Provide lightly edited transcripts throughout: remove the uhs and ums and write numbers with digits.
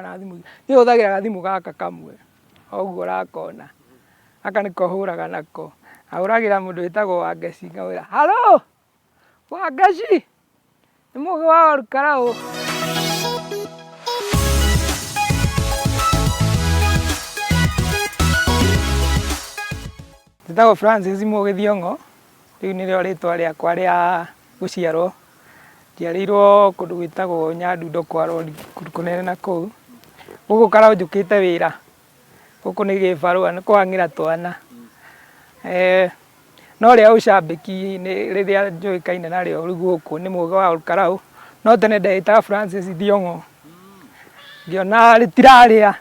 Na thimu ni huthagira gathimu gaka kamwe oguo rakona aka niko huraga nako ahuragira mundu witagwo Wangeci ngawira halo Wangeci ni Mugi wa Ol Kalou nditagwo Francis Mugi Thiongo riu nirio ritwa riakwa ria guciarwo ndiarirwo kundu gwitagwo Nyandarua kwa rodi kunene na kou guku Kalou njukite wira guku ni gibarua ni kuhangira twana no ria ucambiki ni riria oikaine nario riu guku ni Mugi wa Ol Kalou no tene ndetaga Francis Thiongo ngiona ritiraria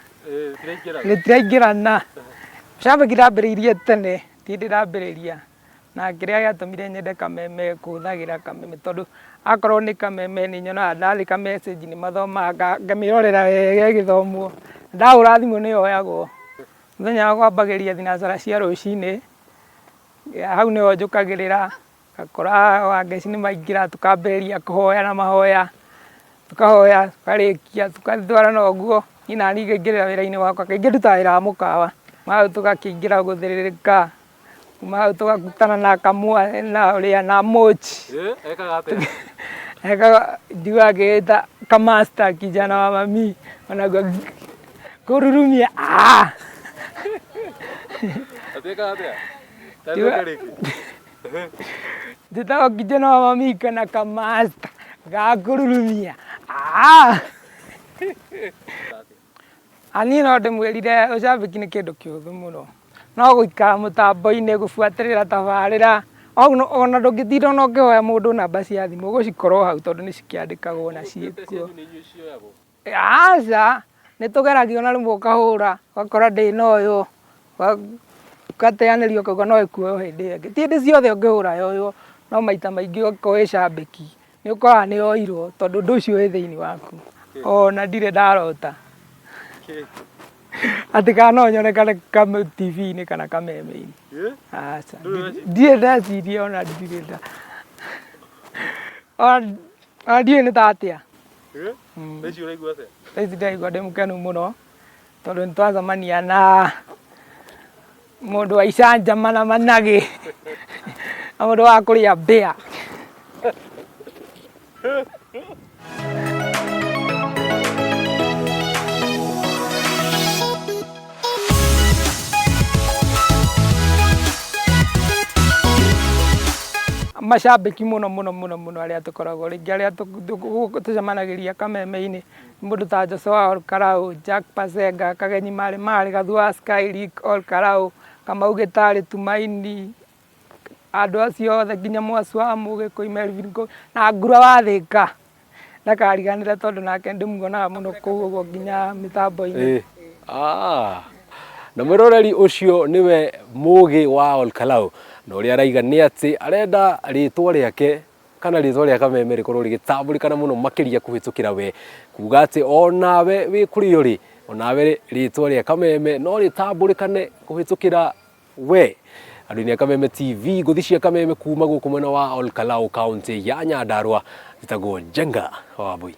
ritiraingirana ucambiki ndambiriirie tene ti ndambiriria na kiria giatumire nyende kameme kuhuthagira kameme tondu akorwo ni kameme ni nyonaga ndathika message ni mathomaga ngamirorera wega githomwo ndahura thimu ni yoyagwo muthenya wa kwambagiria thinacara cia rucini hau niho njukagirira ngakora Wangeci ni maingira tukamberia kuhoya na mahoya tukahoya tukarikia tukathwarana uguo ina ni ngaingirira wira-ini wakwa kaingi ndutaga wira wa mukawa mau tugakiingira guthiririka kuma tukakutana na kamua na uria na mochi eka ndiwa geta kamasta kijana wa mami wanagwa kururumia ateka atia tandika reke nditawa kijana wa mami kana kamasta ga kururumia ani no ndimwirire ucambiki ni kindu kiuthu muno no guikara mutambo-ini gubuatirira tabarira ona ndungitinda no ngihoya mundu namba cia thimu gucikorwo hau tondu ni cikiandikagwo na ciikuo aca ni tugeragio na rimwe ukahura ugakora ndina uyu ugateanirio ukauga no ikuoyo hindi ingi ti hindi ciothe ungihura yoyo no maita maingi ugakorwo wi cambiki ni ukoraga ni yoirwo tondu undu ucio wi thiini waku ona ndire ndarota ati kana nyonekane kama TV-ini kana kameme-ini aca ndire ndaciria ona ndire nda ona ndiũĩ nĩ ta atĩa thaici ũraigua atĩa thaici ndaigua ndĩ mũkenu mũno tondũ nĩ twacemania na mũndũ wa icanjama na managĩ na mũndũ wa kũrĩa mbĩa macambiki muno aria tukoragwo ringi aria tucemanagiria kameme-ini mundu ta Joshua wa Ol Kalou Jack Pasenga kagenyi mari gathua Sky Ol Kalou Kamau gitari tumaini andu acio othe nginya mwacu wa Mugi Melvin na ngura wa thika ndakariganire tondu nake ndimuonaga muno kuu uguo nginya mitambo-ini na mwiroreri ucio niwe Mugi wa Ol Kalou no ria araiga ni ati arenda ritwa riake kana ritwa ria kameme rikorwo rigitamburikana muno makiria kuhitukira we kuga ati onawe wi kuri uri onawe ritwa ria kameme no ritamburikane kuhitukira we andu-ini a Kameme TV nguthi cia kameme kuma guku mwena wa Ol Kalou kaunti ya Nyandarua zitagwo Njenga Wambui.